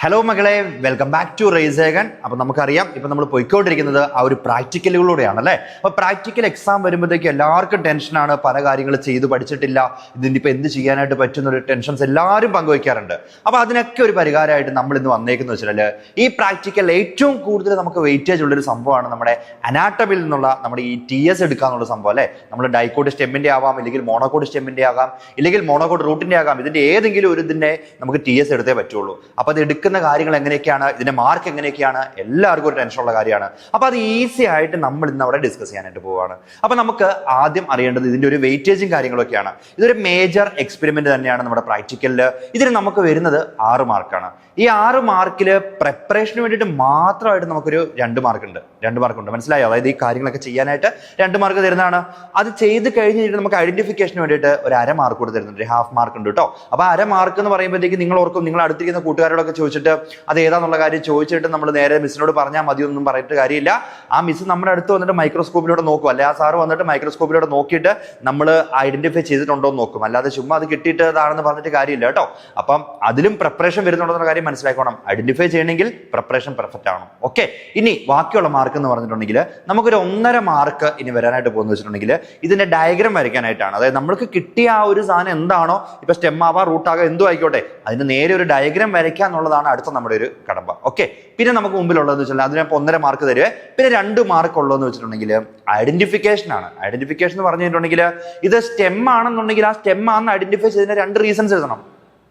Hello മകളെ, welcome back to റൈസേഗൻ. അപ്പം നമുക്കറിയാം ഇപ്പം നമ്മൾ പോയിക്കൊണ്ടിരിക്കുന്നത് ആ ഒരു പ്രാക്ടിക്കലുകളിലൂടെയാണ് അല്ലേ. അപ്പോൾ പ്രാക്ടിക്കൽ എക്സാം വരുമ്പോഴത്തേക്ക് എല്ലാവർക്കും ടെൻഷനാണ്, പല കാര്യങ്ങൾ ചെയ്ത് പഠിച്ചിട്ടില്ല, ഇതിൻ്റെ ഇപ്പോൾ എന്ത് ചെയ്യാനായിട്ട് പറ്റുന്നൊരു ടെൻഷൻസ് എല്ലാവരും പങ്കുവയ്ക്കാറുണ്ട്. അപ്പോൾ അതിനൊക്കെ ഒരു പരിഹാരമായിട്ട് നമ്മൾ ഇന്ന് വന്നേക്കുന്നത് വെച്ചാൽ ഈ പ്രാക്ടിക്കൽ ഏറ്റവും കൂടുതൽ നമുക്ക് വെയിറ്റേജ് ഉള്ളൊരു സംഭവമാണ് നമ്മുടെ അനാട്ടമിയിൽ നിന്നുള്ള നമ്മുടെ ഈ TS എടുക്കുക എന്നുള്ള സംഭവം അല്ലേ. നമ്മൾ ഡൈക്കോട്ട് സ്റ്റെമ്മിൻ്റെ ആവാം, ഇല്ലെങ്കിൽ മോണോക്കോട്ട് സ്റ്റെമ്മിൻ്റെ ആകാം, ഇല്ലെങ്കിൽ മോണോക്കോട്ട് റൂട്ടിൻ്റെ ആകാം. ഇതിൻ്റെ ഏതെങ്കിലും ഒരു ഇതിൻ്റെ നമുക്ക് TS എടുത്തേ പറ്റുള്ളൂ. അപ്പോൾ അത് എടുക്കുന്ന കാര്യങ്ങൾ എങ്ങനെയൊക്കെയാണ്, ഇതിന്റെ മാർക്ക് എങ്ങനെയൊക്കെയാണ്, എല്ലാവർക്കും ഒരു ടെൻഷനുള്ള കാര്യമാണ്. അപ്പൊ അത് ഈസി ആയിട്ട് നമ്മൾ ഇന്ന് അവിടെ ഡിസ്കസ് ചെയ്യാനായിട്ട് പോവുകയാണ്. അപ്പൊ നമുക്ക് ആദ്യം അറിയേണ്ടത് ഇതിന്റെ ഒരു വെയിറ്റേജും കാര്യങ്ങളൊക്കെയാണ്. ഇതൊരു മേജർ എക്സ്പെരിമെന്റ് തന്നെയാണ് നമ്മുടെ പ്രാക്ടിക്കലില്. ഇതിന് നമുക്ക് വരുന്നത് 6 മാർക്കാണ്. ഈ 6 മാർക്കില് പ്രിപ്പറേഷന് വേണ്ടിയിട്ട് മാത്രമായിട്ട് നമുക്കൊരു 2 മാർക്കുണ്ട്. 2 മാർക്കുണ്ട്, മനസ്സിലായോ? അതായത് ഈ കാര്യങ്ങളൊക്കെ ചെയ്യാനായിട്ട് 2 മാർക്ക് തരുന്നതാണ്. അത് ചെയ്ത് കഴിഞ്ഞിട്ട് നമുക്ക് ഐഡന്റിഫിക്കേഷന് വേണ്ടിയിട്ട് ഒരു 1/2 മാർക്ക് കൂടെ തരുന്നുണ്ട്, ഒരു ഹാഫ് മാർക്ക് ഉണ്ട് കേട്ടോ. അപ്പൊ 1/2 മാർക്ക് എന്ന് പറയുമ്പോഴത്തേക്ക് നിങ്ങൾ ഓർക്കും, നിങ്ങൾ അടുത്തിരിക്കുന്ന കൂട്ടുകാരോടൊക്കെ ചോദിച്ചിട്ട് അത് ഏതാന്നുള്ള കാര്യം ചോദിച്ചിട്ട് നമ്മൾ നേരെ മിസ്സിനോട് പറഞ്ഞാൽ മതിയൊന്നും പറഞ്ഞിട്ട് കാര്യമില്ല. ആ മിസ് നമ്മുടെ അടുത്ത് വന്നിട്ട് മൈക്രോസ്കോപ്പിലൂടെ നോക്കും, അല്ലെ ആ സാറ് വന്നിട്ട് മൈക്രോസ്കോപ്പിലൂടെ നോക്കിയിട്ട് നമ്മൾ ഐഡന്റിഫൈ ചെയ്തിട്ടുണ്ടോ എന്ന് നോക്കും. അല്ലാതെ ചുമ്മാ അത് കിട്ടിയിട്ടതാണെന്ന് പറഞ്ഞിട്ട് കാര്യമില്ല കേട്ടോ. അപ്പം അതിലും പ്രിപ്പറേഷൻ വരുന്നുണ്ടെന്ന കാര്യം മനസ്സിലാക്കണം. ഐഡന്റിഫൈ ചെയ്യണമെങ്കിൽ പ്രിപ്പറേഷൻ പെർഫെക്റ്റ് ആവണം. ഓക്കെ, ഇനി ബാക്കിയുള്ള മാർക്ക് എന്ന് പറഞ്ഞിട്ടുണ്ടെങ്കിൽ നമുക്കൊരു 1.5 മാർക്ക് ഇനി വരാനായിട്ട് പോകുന്ന വെച്ചിട്ടുണ്ടെങ്കിൽ ഇതിന്റെ ഡയഗ്രാം വരയ്ക്കാനായിട്ടാണ്. അതായത് നമ്മൾക്ക് കിട്ടിയ ആ ഒരു സാധനം എന്താണോ, ഇപ്പൊ സ്റ്റെം ആവാം, റൂട്ട് ആകാം, എന്തോ ആയിക്കോട്ടെ, അതിന് നേരെ ഒരു ഡയഗ്രാം വരയ്ക്കുക എന്നുള്ളതാണ് അടുത്ത നമ്മുടെ ഒരു കടമ്പ. ഓക്കെ, പിന്നെ നമുക്ക് മുമ്പിലുള്ളതെന്ന് വെച്ചാൽ അതിനപ്പോൾ 1.5 മാർക്ക് തരുവേ. പിന്നെ 2 മാർക്ക് ഉള്ളതെന്ന് വെച്ചിട്ടുണ്ടെങ്കിൽ ഐഡന്റിഫിക്കേഷൻ ആണ്. ഐഡന്റിഫിക്കേഷൻ എന്ന് പറഞ്ഞിട്ടുണ്ടെങ്കിൽ ഇത് സ്റ്റെം ആണെന്നുണ്ടെങ്കിൽ ആ സ്റ്റെം ആണെന്ന് ഐഡന്റിഫൈ ചെയ്തതിന് 2 റീസൺസ് എഴുതണം.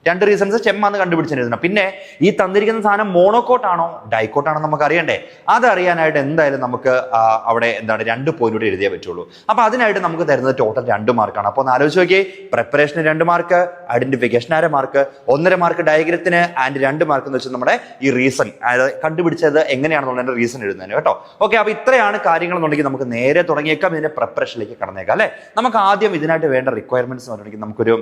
2 റീസൺസ് സ്റ്റെം ആണെന്ന് കണ്ടുപിടിച്ചെഴുതണം. പിന്നെ ഈ തന്നിരിക്കുന്ന സാധനം മോണോക്കോട്ട് ആണോ ഡൈക്കോട്ട് ആണോ നമുക്ക് അറിയണ്ടേ. അതറിയാനായിട്ട് എന്തായാലും നമുക്ക് അവിടെ 2 പോയിന്റ് എഴുതിയേ പറ്റുള്ളൂ. അപ്പൊ അതിനായിട്ട് നമുക്ക് തരുന്നത് ടോട്ടൽ 2 മാർക്കാണ്. അപ്പോൾ ഒന്ന് ആലോചിച്ച് നോക്കിയേ, പ്രിപ്പറേഷന് 2 മാർക്ക്, ഐഡന്റിഫിക്കേഷൻ 1/2 മാർക്ക്, 1.5 മാർക്ക് ഡയഗ്രത്തിന്, ആൻഡ് 2 മാർക്ക് എന്ന് വെച്ചാൽ നമ്മുടെ ഈ റീസൺ, അതായത് കണ്ടുപിടിച്ചത് എങ്ങനെയാണെന്നുള്ളതിന്റെ റീസൺ എഴുതുന്നതിന് കേട്ടോ. ഓക്കെ, അപ്പൊ ഇത്രയാണ് കാര്യങ്ങളെന്നുണ്ടെങ്കിൽ നമുക്ക് നേരെ തുടങ്ങിയേക്കാം, ഇതിന്റെ പ്രിപ്പറേഷനിലേക്ക് കടന്നേക്കാം അല്ലെ. നമുക്ക് ആദ്യം ഇതിനായിട്ട് വേണ്ട റിക്വയർമെന്റ്സ് എന്ന് പറഞ്ഞിട്ടുണ്ടെങ്കിൽ നമുക്കൊരു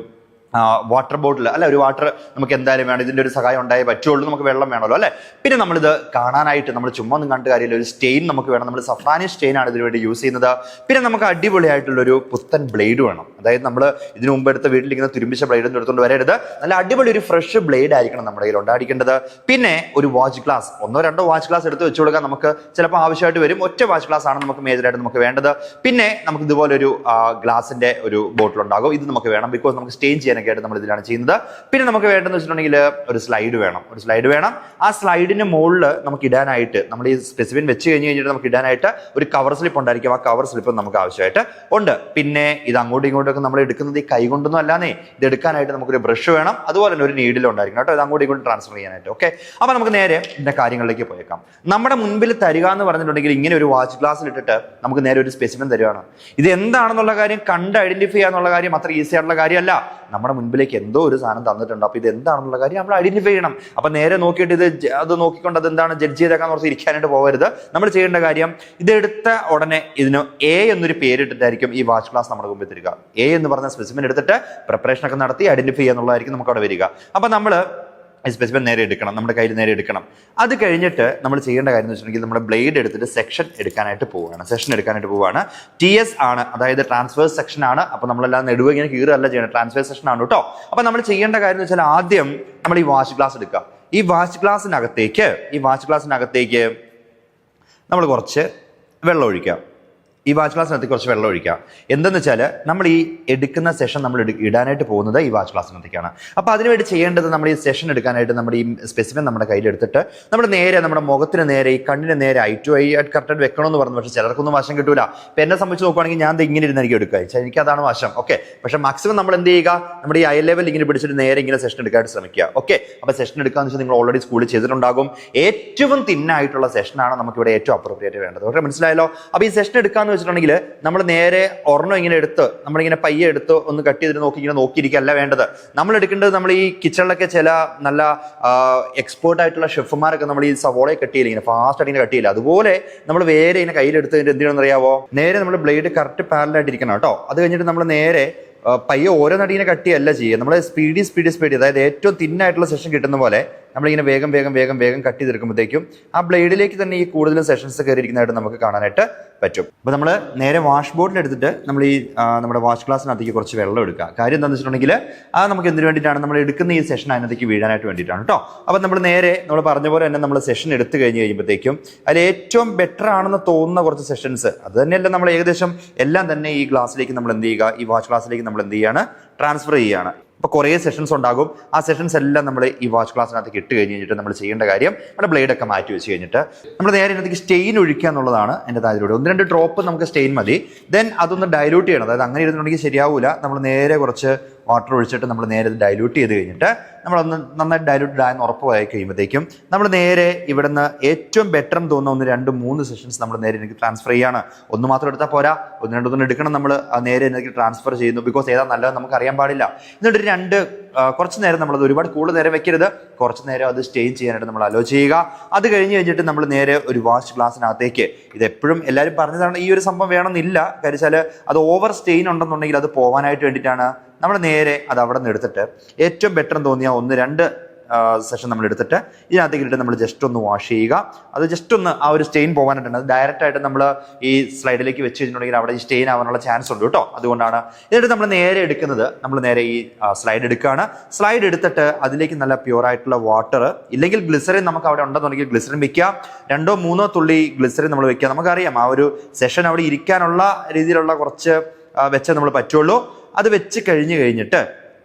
വാട്ടർ ബോട്ടിൽ അല്ലെ, ഒരു വാട്ടർ നമുക്ക് എന്തായാലും വേണം. ഇതിന്റെ ഒരു സഹായം ഉണ്ടായേ പറ്റുള്ളൂ. നമുക്ക് വെള്ളം വേണമല്ലോ അല്ലെ. പിന്നെ നമ്മളിത് കാണാനായിട്ട് നമ്മൾ ചുമ്മാ ഒന്നും കണ്ട കാര്യമില്ല, ഒരു സ്റ്റെയിൻ നമുക്ക് വേണം. നമ്മൾ സഫ്രാനി സ്റ്റെയിൻ ആണ് ഇതിനു വേണ്ടി യൂസ് ചെയ്യുന്നത്. പിന്നെ നമുക്ക് അടിപൊളിയായിട്ടുള്ളൊരു പുത്തൻ ബ്ലേഡ് വേണം. അതായത് നമ്മൾ ഇതിനു മുമ്പ് എടുത്ത് വീട്ടിലിരിക്കുന്ന തുരുമ്പിച്ച ബ്ലേഡ് ഒന്നും എടുത്തുകൊണ്ട് വരരുത്. നല്ല അടിപൊളി ഒരു ഫ്രഷ് ബ്ലേഡ് ആയിരിക്കണം നമ്മുടെ കയ്യിൽ ഉണ്ടായിരിക്കേണ്ടത്. പിന്നെ ഒരു വാച്ച് ഗ്ലാസ്, 1-2 വാച്ച് ഗ്ലാസ് എടുത്ത് വെച്ചു കൊടുക്കാൻ നമുക്ക് ചിലപ്പോൾ ആവശ്യമായിട്ട് വരും. ഒറ്റ വാച്ച് ഗ്ലാസ് ആണ് നമുക്ക് മേജറായിട്ട് നമുക്ക് വേണ്ടത്. പിന്നെ നമുക്ക് ഇതുപോലെ ഒരു ഗ്ലാസിന്റെ ഒരു ബോട്ടിൽ ഉണ്ടാകും. ഇത് നമുക്ക് വേണം, ബിക്കോസ് നമുക്ക് സ്റ്റെയിൻ ചെയ്യാൻ ആയിട്ട് നമ്മൾ ഇതിലാണ് ചെയ്യുന്നത്. പിന്നെ നമുക്ക് വേണ്ടതെന്ന് വെച്ചിട്ടുണ്ടെങ്കിൽ ഒരു സ്ലൈഡ് വേണം. ആ സ്ലൈഡിന് മുകളിൽ നമുക്ക് ഇടാനായിട്ട്, നമ്മൾ ഈ സ്പെസിഫിൻ വെച്ച് കഴിഞ്ഞിട്ട് നമുക്ക് ഇടാനായിട്ട് ഒരു കവർ സ്ലിപ്പ് ഉണ്ടായിരിക്കും. ആ കവർ സ്ലിപ്പ് നമുക്ക് ആവശ്യമായിട്ട് ഉണ്ട്. പിന്നെ ഇത് അങ്ങോട്ടും ഇങ്ങോട്ടൊക്കെ നമ്മൾ എടുക്കുന്നത് ഈ കൈ കൊണ്ടൊന്നും അല്ലാന്നേ, ഇത് എടുക്കാനായിട്ട് നമുക്കൊരു ബ്രഷ് വേണം. അതുപോലെ തന്നെ ഒരു നീഡിൽ ഉണ്ടായിരിക്കണം കേട്ടോ, ഇത് അങ്ങോട്ടും ഇങ്ങോട്ടും ട്രാൻസ്ഫർ ചെയ്യാനായിട്ട്. ഓക്കെ, അപ്പൊ നമുക്ക് നേരെ ഇതിന്റെ കാര്യങ്ങളിലേക്ക് പോയേക്കാം. നമ്മുടെ മുൻപിൽ തരിക എന്ന് പറഞ്ഞിട്ടുണ്ടെങ്കിൽ ഇങ്ങനെ ഒരു വാച്ച് ഗ്ലാസ്സിൽ ഇട്ടിട്ട് നമുക്ക് നേരെ ഒരു സ്പെസിഫിൻ തരികയാണ്. ഇത് എന്താണെന്നുള്ള കാര്യം കണ്ട് ഐഡന്റിഫൈ ചെയ്യാന്നുള്ള കാര്യം അത്ര ഈസി ആയിട്ടുള്ള കാര്യമല്ല. നമ്മുടെ മുൻപിലേക്ക് എന്തോ ഒരു സാധനം തന്നിട്ടുണ്ട്, അപ്പൊ ഇത് എന്താണെന്നുള്ള കാര്യം നമ്മൾ ഐഡന്റിഫൈ ചെയ്യണം. അപ്പൊ നേരെ നോക്കിയിട്ട് അത് നോക്കിക്കൊണ്ട് അത് എന്താണ് ജഡ്ജ് ചെയ്തേക്കാന്ന് ഓർത്ത് ഇരിക്കാനായിട്ട് പോകരുത്. നമ്മൾ ചെയ്യേണ്ട കാര്യം, ഇതെടുത്ത ഉടനെ ഇതിന് A എന്നൊരു പേരിട്ടിട്ടായിരിക്കും ഈ വാച്ച് ഗ്ലാസ് നമ്മുടെ മുമ്പിൽ തരിക. A എന്ന് പറഞ്ഞ സ്പെസിമെൻ എടുത്തിട്ട് പ്രിപ്പറേഷൻ ഒക്കെ നടത്തി ഐഡന്റിഫൈ ചെയ്യാന്നുള്ളതായിരിക്കും നമുക്ക് അവിടെ വരിക. അപ്പൊ നമ്മൾ സ്പെസിമെൻ നേരെ എടുക്കണം, നമ്മുടെ കയ്യിൽ നേരെ എടുക്കണം. അത് കഴിഞ്ഞിട്ട് നമ്മൾ ചെയ്യേണ്ട കാര്യം എന്ന് വെച്ചിട്ടുണ്ടെങ്കിൽ നമ്മുടെ ബ്ലേഡ് എടുത്തിട്ട് സെക്ഷൻ എടുക്കാനായിട്ട് പോവുകയാണ്. TS ആണ്, അതായത് ട്രാൻസ്ഫേഴ്സ് സെക്ഷൻ ആണ്. അപ്പൊ നമ്മളെല്ലാം നെടുവ് ഇങ്ങനെ കീറുകയല്ല ചെയ്യണം, ട്രാൻസ്ഫേഴ്സ് സെക്ഷൻ ആണ് കേട്ടോ. അപ്പൊ നമ്മൾ ചെയ്യേണ്ട കാര്യം എന്ന് വെച്ചാൽ ആദ്യം നമ്മൾ ഈ വാച്ച് ഗ്ലാസ് എടുക്കുക. ഈ വാച്ച് ഗ്ലാസിനകത്തേക്ക് നമ്മൾ കുറച്ച് വെള്ളം ഒഴിക്കാം. ഈ വാച്ച് ഗ്ലാസിനകത്ത് കുറച്ച് വെള്ളം ഒഴിക്കുക. എന്തെന്ന് വെച്ചാൽ നമ്മൾ ഈ എടുക്കുന്ന സെഷൻ നമ്മൾ ഇടാനായിട്ട് പോകുന്നത് ഈ വാച്ച് ഗ്ലാസിനകത്തേക്കാണ്. അപ്പോൾ അതിനുവേണ്ടി ചെയ്യേണ്ടത്, നമ്മൾ ഈ സെഷൻ എടുക്കാനായിട്ട് നമ്മുടെ ഈ സ്പെസിഫിൻ നമ്മുടെ കയ്യിലെടുത്തിട്ട് നമ്മൾ നേരെ നമ്മുടെ മുഖത്തിന് നേരെ, ഈ കണ്ണിന് നേരെ ഐ ടു ഐ ആയിട്ട് കറക്റ്റായിട്ട് വെക്കണമെന്ന് പറഞ്ഞു. പക്ഷേ ചിലർക്കൊന്നും വശം കിട്ടൂല. ഇപ്പം എന്നെ സംബന്ധിച്ച് നോക്കുകയാണെങ്കിൽ ഞാൻ ഇങ്ങനെ ഇരുന്നായിരിക്കും എടുക്കുക, എനിക്ക് അതാണ് വശം. ഓക്കെ, പക്ഷെ മാക്സിമം നമ്മൾ എന്ത് ചെയ്യുക, നമ്മുടെ ഈ ഐ ലെവൽ ഇങ്ങനെ പിടിച്ചിട്ട് നേരെ ഇങ്ങനെ സെഷൻ എടുക്കാനായിട്ട് ശ്രമിക്കുക. ഓക്കെ, അപ്പോൾ സെഷൻ എടുക്കാന്ന് വെച്ചാൽ നിങ്ങൾ ഓൾറെഡി സ്കൂളിൽ ചെയ്തിട്ടുണ്ടാകും. ഏറ്റവും തിന്നായിട്ടുള്ള സെഷനാണ് നമുക്കിവിടെ ഏറ്റവും അപ്രോപ്രിയേറ്റ് വേണ്ടത്. ഓക്കെ, മനസ്സിലായല്ലോ. അപ്പോൾ ഈ സെഷൻ എടുക്കാന്ന് വെച്ചിട്ടുണ്ടെങ്കിൽ നമ്മൾ നേരെ ഒരെണ്ണം ഇങ്ങനെ എടുത്ത് നമ്മളിങ്ങനെ പയ്യെ എടുത്ത് ഒന്ന് കട്ട് ചെയ്തിട്ട് ഇങ്ങനെ നോക്കിയിരിക്കുകയല്ല വേണ്ടത്. നമ്മൾ എടുക്കേണ്ടത്, നമ്മൾ ഈ കിച്ചണിലൊക്കെ ചില നല്ല എക്സ്പേർട്ട് ആയിട്ടുള്ള ഷെഫുമാരൊക്കെ നമ്മൾ ഈ സവോളയെ കട്ട് ചെയ്യില്ല, ഇങ്ങനെ ഫാസ്റ്റ് ആയിട്ട് ഇങ്ങനെ കട്ട് ചെയ്യില്ല. അതുപോലെ നമ്മൾ വേറെ ഇങ്ങനെ കയ്യിലെടുത്തതിന്റെ എന്തിനാണെന്ന് അറിയാവോ, നേരെ നമ്മൾ ബ്ലേഡ് കറക്റ്റ് പാരലായിട്ടിരിക്കണം കേട്ടോ. അത് കഴിഞ്ഞിട്ട് നമ്മൾ നേരെ പയ്യെ ഓരോ നടിനെ കട്ടിയല്ല ചെയ്യുക, നമ്മൾ സ്പീഡി, അതായത് ഏറ്റവും തിന്നായിട്ടുള്ള സെഷൻ കിട്ടുന്ന പോലെ നമ്മളിങ്ങനെ വേഗം കട്ട് ചെയ്തെടുക്കുമ്പോഴത്തേക്കും ആ ബ്ലേഡിലേക്ക് തന്നെ ഈ കൂടുതലും സെഷൻസ് കയറിയിരിക്കുന്നതായിട്ട് നമുക്ക് കാണാനായിട്ട് പറ്റും. അപ്പോൾ നമ്മൾ നേരെ വാഷ് ബോർഡിൽ എടുത്തിട്ട് നമ്മൾ ഈ നമ്മുടെ വാഷ് ഗ്ലാസ്സിനകത്തേക്ക് കുറച്ച് വെള്ളം എടുക്കുക. കാര്യം എന്താണെന്ന് വെച്ചിട്ടുണ്ടെങ്കിൽ അത് നമുക്ക് എന്തിനു വേണ്ടിയിട്ടാണ്, നമ്മൾ എടുക്കുന്ന ഈ സെഷൻ അതിനകത്തേക്ക് വീഴാനായിട്ട് വേണ്ടിയിട്ടാണ് കേട്ടോ. അപ്പോൾ നമ്മൾ നേരെ നമ്മൾ പറഞ്ഞ പോലെ തന്നെ നമ്മൾ സെഷൻ എടുത്തു കഴിയുമ്പോഴത്തേക്കും അതിൽ ഏറ്റവും ബെറ്റർ ആണെന്ന് തോന്നുന്ന കുറച്ച് സെഷൻസ് അത് തന്നെയല്ല നമ്മൾ ഏകദേശം എല്ലാം തന്നെ ഈ ഗ്ലാസ്സിലേക്ക് നമ്മൾ എന്ത് ചെയ്യുക, ഈ വാഷ് ഗ്ലാസ്സിലേക്ക് നമ്മൾ എന്ത് ചെയ്യാണ്, ട്രാൻസ്ഫർ ചെയ്യുകയാണ്. അപ്പോൾ കുറേ സെഷൻസ് ഉണ്ടാകും. ആ സെഷൻസ് എല്ലാം നമ്മൾ ഈ വാഷ് ഗ്ലാസ്സിനകത്തേക്ക് ഇട്ട് കഴിഞ്ഞിട്ട് നമ്മൾ ചെയ്യേണ്ട കാര്യം നമ്മുടെ ബ്ലേഡൊക്കെ മാറ്റി വെച്ച് കഴിഞ്ഞിട്ട് നമ്മൾ നേരെ ഇതിനകത്തേക്ക് സ്റ്റെയിൻ ഒഴിക്കുക എന്നുള്ളതാണ് എൻ്റെ താല്പര്യം. 1-2 ഡ്രോപ്പ് നമുക്ക് സ്റ്റെയിൻ മതി. ദെൻ അതൊന്ന് ഡൈല്യൂട്ട് ചെയ്യണം. അതായത് അങ്ങനെ ഇരുന്നുണ്ടെങ്കിൽ ശരിയാവില്ല. നമ്മൾ നേരെ കുറച്ച് വാട്ടർ ഒഴിച്ചിട്ട് നമ്മൾ നേരെ ഡൈല്യൂട്ട് ചെയ്ത് കഴിഞ്ഞിട്ട് നമ്മളൊന്ന് നന്നായിട്ട് ഡൈല്യൂട്ടഡ് ആയെന്ന് ഉറപ്പായി കഴിയുമ്പോഴത്തേക്കും നമ്മൾ നേരെ ഇവിടുന്ന് ഏറ്റവും ബെറ്റർ എന്ന് തോന്നുന്ന 1-2-3 സെഷൻസ് നമ്മൾ നേരെ എനിക്ക് ട്രാൻസ്ഫർ ചെയ്യാണ്. ഒന്ന് മാത്രം എടുത്താൽ പോരാ, 1-2 എടുക്കണം. നമ്മൾ നേരെ എനിക്ക് ട്രാൻസ്ഫർ ചെയ്യുന്നു. ബിക്കോസ് ഏതാ നല്ലത് നമുക്ക് അറിയാൻ പാടില്ല. എന്നിട്ട് കുറച്ച് നേരം നമ്മളത് ഒരുപാട് കൂടുതൽ നേരം വെക്കരുത്. കുറച്ച് നേരം അത് സ്റ്റെയിൻ ചെയ്യാനായിട്ട് നമ്മൾ അലോ ചെയ്യുക. അത് കഴിഞ്ഞിട്ട് നമ്മൾ നേരെ ഒരു വാഷ് ഗ്ലാസ്സിനകത്തേക്ക്, ഇത് എപ്പോഴും എല്ലാവരും പറഞ്ഞതാണ് ഈ ഒരു സംഭവം വേണമെന്നില്ല. കാര്യം അത് ഓവർ സ്റ്റെയിൻ ഉണ്ടെന്നുണ്ടെങ്കിൽ അത് പോകാനായിട്ട് വേണ്ടിയിട്ടാണ് നമ്മൾ നേരെ അത് അവിടെ നിന്ന് എടുത്തിട്ട് ഏറ്റവും ബെറ്റർ എന്ന് തോന്നിയ 1-2 സെഷൻ നമ്മൾ എടുത്തിട്ട് ഇതിനകത്തേക്ക് ഇട്ടിട്ട് നമ്മൾ ജസ്റ്റ് ഒന്ന് വാഷ് ചെയ്യുക. അത് ജസ്റ്റ് ഒന്ന് ആ ഒരു സ്റ്റെയിൻ പോകാനായിട്ടുണ്ട്. അത് ഡയറക്റ്റ് ആയിട്ട് നമ്മൾ ഈ സ്ലൈഡിലേക്ക് വെച്ച് കഴിഞ്ഞിട്ടുണ്ടെങ്കിൽ അവിടെ ഈ സ്റ്റെയിൻ ആവാനുള്ള ചാൻസ് ഉണ്ട് കേട്ടോ. അതുകൊണ്ടാണ്. എന്നിട്ട് നമ്മൾ നേരെ എടുക്കുന്നത്, നമ്മൾ നേരെ ഈ സ്ലൈഡ് എടുക്കുകയാണ്. സ്ലൈഡ് എടുത്തിട്ട് അതിലേക്ക് നല്ല പ്യൂർ ആയിട്ടുള്ള വാട്ടർ, ഇല്ലെങ്കിൽ ഗ്ലിസറിൻ നമുക്ക് അവിടെ ഉണ്ടെന്നുണ്ടെങ്കിൽ ഗ്ലിസറിൻ വെക്കാം. 2-3 തുള്ളി ഗ്ലിസറിൻ നമ്മൾ വെക്കുക. നമുക്കറിയാം ആ ഒരു സെഷൻ അവിടെ ഇരിക്കാനുള്ള രീതിയിലുള്ള കുറച്ച് വെച്ചേ നമ്മൾ പറ്റുള്ളൂ. അത് വെച്ച് കഴിഞ്ഞിട്ട്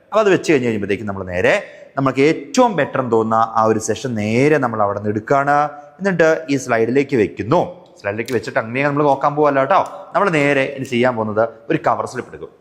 അപ്പോൾ അത് വെച്ച് കഴിയുമ്പോഴത്തേക്കും നമ്മൾ നേരെ നമുക്ക് ഏറ്റവും ബെറ്റർ എന്ന് തോന്നുന്ന ആ ഒരു സെഷൻ നേരെ നമ്മൾ അവിടെ നിന്ന് എടുക്കുകയാണ്. എന്നിട്ട് ഈ സ്ലൈഡിലേക്ക് വെക്കുന്നു. സ്ലൈഡിലേക്ക് വെച്ചിട്ട് അങ്ങനെ നമ്മൾ നോക്കാൻ പോകല്ല കേട്ടോ. നമ്മൾ നേരെ ഇനി ചെയ്യാൻ പോകുന്നത് ഒരു കവർ സ്ലിപ്പ് എടുക്കും.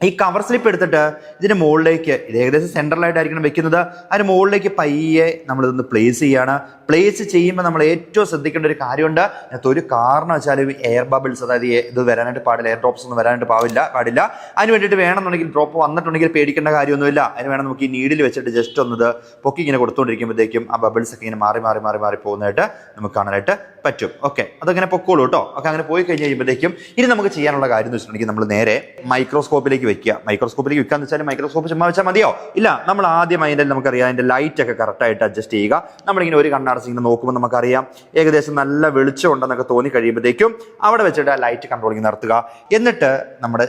ഈ കവർ സ്ലിപ്പ് എടുത്തിട്ട് ഇതിന് മുകളിലേക്ക്, ഇത് ഏകദേശം സെൻട്രലായിട്ടായിരിക്കണം വെക്കുന്നത്, അതിന് മുകളിലേക്ക് പയ്യെ നമ്മളിതൊന്ന് പ്ലേസ് ചെയ്യാണ്. പ്ലേസ് ചെയ്യുമ്പോൾ നമ്മൾ ഏറ്റവും ശ്രദ്ധിക്കേണ്ട ഒരു കാര്യമുണ്ട്. അതിനകത്ത് ഒരു കാരണം വെച്ചാൽ എയർ ബബിൾസ്, അതായത് ഇത് വരാനായിട്ട് പാടില്ല, എയർ ഡ്രോപ്സ് ഒന്നും വരാനായിട്ട് പാടില്ല. അതിന് വേണ്ടിയിട്ട് വേണമെന്നുണ്ടെങ്കിൽ ഡ്രോപ്പ് വന്നിട്ടുണ്ടെങ്കിൽ പേടിക്കേണ്ട കാര്യമൊന്നുമില്ല. അതിന് വേണം നമുക്ക് ഈ നീഡിൽ വെച്ചിട്ട് ജസ്റ്റ് ഒന്ന് പൊക്കി ഇങ്ങനെ കൊടുത്തുകൊണ്ടിരിക്കുമ്പോഴത്തേക്കും ആ ബബിൾസ് ഒക്കെ ഇങ്ങനെ മാറി പോകുന്നതായിട്ട് നമുക്ക് കാണാനായിട്ട് പറ്റും. ഓക്കെ, അതങ്ങനെ പൊക്കോളൂ കേട്ടോ. ഒക്കെ അങ്ങനെ പോയി കഴിഞ്ഞ് കഴിയുമ്പോഴത്തേക്കും ഇനി നമുക്ക് ചെയ്യാനുള്ള കാര്യം എന്ന് വെച്ചിട്ടുണ്ടെങ്കിൽ നമ്മൾ നേരെ മൈക്രോസ്കോപ്പിലേക്ക് വെക്കുക. മൈക്രോസ്കോപ്പിലേക്ക് വെക്കാന്ന് വെച്ചാൽ മൈക്രോസ്കോപ്പ് ചുമ്മാ വെച്ചാൽ മതിയോ? ഇല്ല, നമ്മൾ ആദ്യം അതിൻ്റെ നമുക്കറിയാം അതിൻ്റെ ലൈറ്റ് ഒക്കെ കറക്റ്റായിട്ട് അഡ്ജസ്റ്റ് ചെയ്യുക. നമ്മളിങ്ങനെ ഒരു കണ്ണടച്ച് ഇങ്ങനെ നോക്കുമ്പോൾ നമുക്കറിയാം ഏകദേശം നല്ല വെളിച്ചം ഉണ്ടെന്നൊക്കെ തോന്നി കഴിയുമ്പോഴത്തേക്കും അവിടെ വെച്ചിട്ട് ആ ലൈറ്റ് കൺട്രോളിങ് നടത്തുക. എന്നിട്ട് നമ്മുടെ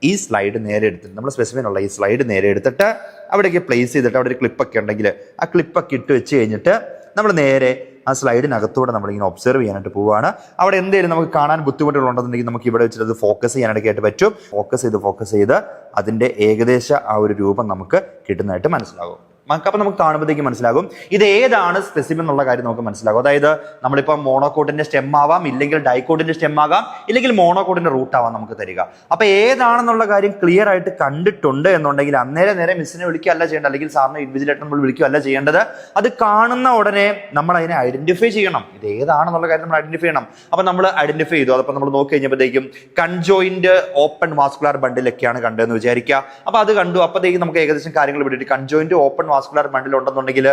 ഈ സ്ലൈഡ് നേരെ എടുത്തിട്ട്, നമ്മൾ സ്പെസിഫൈൻ ഉള്ള ഈ സ്ലൈഡ് നേരെ എടുത്തിട്ട് അവിടേക്ക് പ്ലേസ് ചെയ്തിട്ട് അവിടെ ഒരു ക്ലിപ്പൊക്കെ ഉണ്ടെങ്കിൽ ആ ക്ലിപ്പൊക്കെ ഇട്ട് വെച്ച് കഴിഞ്ഞിട്ട് നമ്മൾ നേരെ ആ സ്ലൈഡിനകത്തൂടെ നമ്മളിങ്ങനെ ഒബ്സർവ് ചെയ്യാനായിട്ട് പോവുകയാണ്. അവിടെ എന്തെങ്കിലും നമുക്ക് കാണാൻ ബുദ്ധിമുട്ടുകളുണ്ടെന്നുണ്ടെങ്കിൽ നമുക്ക് ഇവിടെ വെച്ചിട്ട് അത് ഫോക്കസ് ചെയ്യാനായിട്ട് പറ്റും. ഫോക്കസ് ചെയ്ത് അതിൻ്റെ ഏകദേശ ആ ഒരു രൂപം നമുക്ക് കിട്ടുന്നതായിട്ട് മനസ്സിലാകും. അപ്പം നമുക്ക് കാണുമ്പോഴത്തേക്ക് മനസ്സിലാകും ഇത് ഏതാണ് സ്പെസിമെൻ എന്നുള്ള കാര്യം നമുക്ക് മനസ്സിലാകും. അതായത് നമ്മളിപ്പോൾ മോണോകോട്ടിന്റെ സ്റ്റെം ആവാം, ഇല്ലെങ്കിൽ ഡൈക്കോട്ടിന്റെ സ്റ്റെം ആകാം, ഇല്ലെങ്കിൽ മോണോകോട്ടിന്റെ റൂട്ട് ആവാം നമുക്ക് തരിക. അപ്പൊ ഏതാണെന്നുള്ള കാര്യം ക്ലിയർ ആയിട്ട് കണ്ടിട്ടുണ്ട് എന്നുണ്ടെങ്കിൽ അന്നേരം നേരെ മിസ്സിനെ വിളിക്കുകയല്ല ചെയ്യേണ്ടത്, അല്ലെങ്കിൽ സാറിനെ ഇൻവിജിലേറ്റർ നമ്മൾ വിളിക്കുകയല്ല ചെയ്യേണ്ടത്. അത് കാണുന്ന ഉടനെ നമ്മൾ അതിനെ ഐഡന്റിഫൈ ചെയ്യണം. ഇത് ഏതാണെന്നുള്ള കാര്യം നമ്മൾ ഐഡന്റിഫൈ ചെയ്യണം. അപ്പൊ നമ്മൾ ഐഡന്റിഫൈ ചെയ്തു. അതപ്പോൾ നമ്മൾ നോക്കി കഴിഞ്ഞപ്പോഴത്തേക്കും കൺജോയിന്റ് ഓപ്പൺ വാസ്കുലർ ബണ്ടിലൊക്കെയാണ് കണ്ടതെന്ന് വിചാരിക്കുക. അപ്പൊ അത് കണ്ടു. അപ്പോഴത്തേക്കും നമുക്ക് ഏകദേശം കാര്യങ്ങൾ വിട്ടിട്ട് കൺജോയിന്റ് ഓപ്പൺ വാസ്കുലർ ബണ്ടിൽ ഉണ്ടെന്നുണ്ടെങ്കിൽ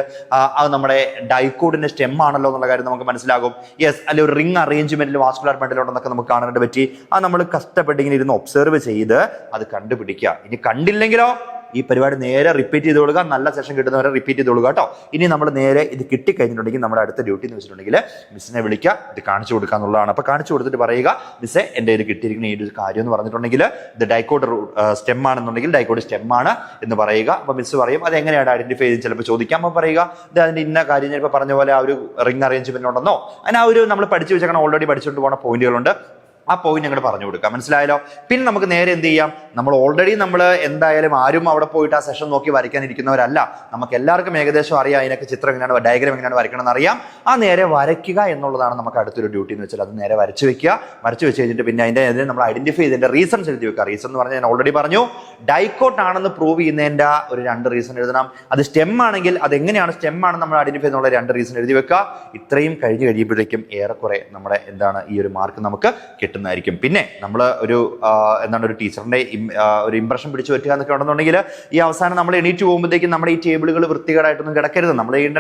അത് നമ്മുടെ ഡൈക്കോഡിന്റെ സ്റ്റെം ആണല്ലോ എന്നുള്ള കാര്യം നമുക്ക് മനസ്സിലാകും. യെസ്, അല്ലെങ്കിൽ ഒരു റിംഗ് അറേഞ്ച്മെന്റിൽ വാസ്കുലർ ബണ്ടിൽ ഉണ്ടെന്നൊക്കെ നമുക്ക് കാണാനായിട്ട് പറ്റി. അത് നമ്മൾ കഷ്ടപ്പെട്ട് ഇങ്ങനെ ഇരുന്ന് ഒബ്സർവ് ചെയ്ത് അത് കണ്ടുപിടിക്കുക. ഇനി കണ്ടില്ലെങ്കിലോ ഈ പരിപാടി നേരെ റിപ്പീറ്റ് ചെയ്ത് കൊടുക്കുക. നല്ല സെഷൻ കിട്ടുന്നവരെ റിപ്പീറ്റ് ചെയ്ത് കൊടുക്കുക കേട്ടോ. ഇനി നമ്മൾ നേരെ ഇത് കിട്ടിക്കഴിഞ്ഞിട്ടുണ്ടെങ്കിൽ നമ്മുടെ അടുത്ത ഡ്യൂട്ടി എന്ന് വെച്ചിട്ടുണ്ടെങ്കിൽ മിസ്സിനെ വിളിക്കുക, ഇത് കാണിച്ചു കൊടുക്കുക എന്നുള്ളതാണ്. അപ്പോൾ കാണിച്ചു കൊടുത്തിട്ട് പറയുക, മിസ്സേ എൻ്റെ ഇത് കിട്ടിയിരിക്കുന്ന ഈ ഒരു കാര്യം എന്ന് പറഞ്ഞിട്ടുണ്ടെങ്കിൽ ഇത് ഡൈക്കോഡ് സ്റ്റെം ആണെന്നുണ്ടെങ്കിൽ ഡൈക്കോഡ് സ്റ്റെം ആണ് എന്ന് പറയുക. അപ്പോൾ മിസ് പറയും അത് എങ്ങനെയാണ് ഐഡന്റിഫൈ ചെയ്ത് ചിലപ്പോൾ ചോദിക്കാം. അപ്പോൾ പറയുക ഇത് അതിൻ്റെ ഇന്ന കാര്യം ചിലപ്പോൾ പറഞ്ഞ പോലെ ആ ഒരു റിംഗ് അറേഞ്ച്മെന്റ് ഉണ്ടെന്നോ അതിന് ആ ഒരു നമ്മൾ പഠിച്ചു വെച്ചേക്കണം, ഓൾറെഡി പഠിച്ചുകൊണ്ട് പോകുന്ന പോയിന്റുകളുണ്ട്. ആ പോയിന്റ് ഞങ്ങൾ പറഞ്ഞു കൊടുക്കാം. മനസ്സിലായാലോ? പിന്നെ നമുക്ക് നേരെ എന്ത് ചെയ്യാം, നമ്മൾ ഓൾറെഡി നമ്മൾ എന്തായാലും ആരും അവിടെ പോയിട്ട് ആ സെഷൻ നോക്കി വരയ്ക്കാനിരിക്കുന്നവരല്ല. നമുക്ക് എല്ലാവർക്കും ഏകദേശം അറിയാം അതിനൊക്കെ ചിത്രം എങ്ങനെയാണ്, ഡയഗ്രാം എങ്ങനെയാണ് വരയ്ക്കണം എന്ന് അറിയാം. ആ നേരെ വരയ്ക്കുക എന്നുള്ളതാണ് നമുക്ക് അടുത്തൊരു ഡ്യൂട്ടി എന്ന് വെച്ചാൽ അത് നേരെ വരച്ച് വെക്കുക. വരച്ച് വെച്ച് കഴിഞ്ഞിട്ട് പിന്നെ അതിൻ്റെ നമ്മൾ ഐഡന്റിഫൈ ചെയ്തതിന്റെ റീസൺസ് എഴുതി വെക്കുക. റീസൺ എന്ന് പറഞ്ഞാൽ ഞാൻ ഓൾറെഡി പറഞ്ഞു, ഡൈക്കോട്ട് ആണെന്ന് പ്രൂവ് ചെയ്യുന്നതിന്റെ ഒരു 2 റീസൺ എഴുതണം. അത് സ്റ്റെം ആണെങ്കിൽ അത് എങ്ങനെയാണ് സ്റ്റെം ആണെന്ന് നമ്മൾ ഐഡന്റിഫൈ എന്നുള്ള 2 റീസൺ എഴുതി വെക്കുക. ഇത്രയും കഴിഞ്ഞ് കഴിയുമ്പോഴേക്കും ഏറെക്കുറെ നമ്മുടെ എന്താണ് ഈ ഒരു മാർക്ക് നമുക്ക് കിട്ടുന്നത് കിട്ടുന്നതായിരിക്കും. പിന്നെ നമ്മൾ ഒരു ടീച്ചറിന്റെ ഒരു ഇംപ്രഷൻ പിടിച്ചു പറ്റുക എന്നൊക്കെ ഉണ്ടെന്നുണ്ടെങ്കിൽ ഈ അവസാനം നമ്മൾ എണീറ്റ് പോകുമ്പോഴത്തേക്കും നമ്മുടെ ഈ ടേബിളുകൾ വൃത്തികേടായിട്ടൊന്നും കിടക്കരുത്. നമ്മൾ ചെയ്യേണ്ട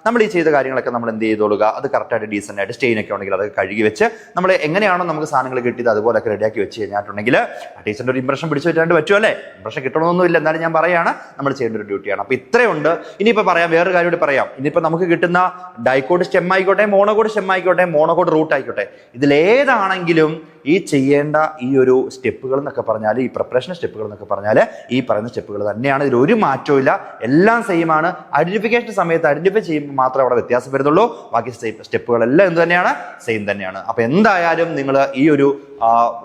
നമ്മൾ ഈ ചെയ്ത കാര്യങ്ങളൊക്കെ നമ്മൾ എന്ത് ചെയ്തോളുക, അത് കറക്റ്റായിട്ട് ഡീസൻ്റ് ആയിട്ട് സ്റ്റെയിൻ ഒക്കെ ഉണ്ടെങ്കിൽ അത് കഴുകി വെച്ച് നമ്മൾ എങ്ങനെയാണോ നമുക്ക് സാധനങ്ങൾ കിട്ടിയത് അതുപോലെയൊക്കെ റെഡിയാക്കി വെച്ച് കഴിഞ്ഞിട്ടുണ്ടെങ്കിൽ ആ ടീച്ചറിന്റെ ഒരു ഇംപ്രഷൻ പിടിച്ചു പറ്റാണ്ട് പറ്റുമല്ലേ. ഇംപ്രഷൻ കിട്ടണമെന്നൊന്നുമില്ല, എന്നാലും ഞാൻ പറയാണ് നമ്മൾ ചെയ്യേണ്ട ഒരു ഡ്യൂട്ടിയാണ്. അപ്പൊ ഇത്രയുണ്ട്. ഇനിയിപ്പോൾ പറയാം, വേറൊരു കാര്യം കൂടി പറയാം. ഇനിയിപ്പോൾ നമുക്ക് കിട്ടുന്ന ഡൈക്കോഡ് സ്റ്റെം ആയിക്കോട്ടെ, മോണോകോഡ് സ്റ്റെം ആയിക്കോട്ടെ, മോണോകോഡ് റൂട്ട് ആയിക്കോട്ടെ, ഇതിലേതാണെങ്കിലും ഈ ചെയ്യേണ്ട ഈ ഒരു സ്റ്റെപ്പുകൾ എന്നൊക്കെ പറഞ്ഞാൽ, ഈ പ്രിപ്പറേഷൻ സ്റ്റെപ്പുകൾ എന്നൊക്കെ പറഞ്ഞാൽ ഈ പറയുന്ന സ്റ്റെപ്പുകൾ തന്നെയാണ്. ഇതിൽ ഒരു മാറ്റവും ഇല്ല, എല്ലാം സെയിം ആണ്. ഐഡന്റിഫിക്കേഷൻ സമയത്ത് ഐഡന്റിഫൈ ചെയ്യുമ്പോൾ മാത്രമേ അവിടെ വ്യത്യാസം വരുന്നുള്ളൂ. ബാക്കി സ്റ്റെപ്പുകളെല്ലാം എന്ത് തന്നെയാണ്, സെയിം തന്നെയാണ്. അപ്പൊ എന്തായാലും നിങ്ങൾ ഈ ഒരു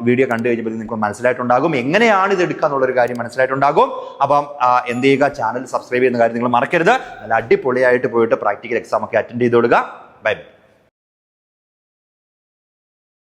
വീഡിയോ കണ്ടു കഴിഞ്ഞപ്പോൾ നിങ്ങൾക്ക് മനസ്സിലായിട്ടുണ്ടാകും, എങ്ങനെയാണ് ഇത് എടുക്കുക എന്നുള്ളൊരു കാര്യം മനസ്സിലായിട്ടുണ്ടാകും. അപ്പം എന്ത് ചെയ്യുക, ചാനൽ സബ്സ്ക്രൈബ് ചെയ്യുന്ന കാര്യം നിങ്ങൾ മറക്കരുത്. നല്ല അടിപൊളിയായിട്ട് പോയിട്ട് പ്രാക്ടിക്കൽ എക്സാം ഒക്കെ അറ്റൻഡ് ചെയ്ത് കൊടുക്കുക. Bye bye.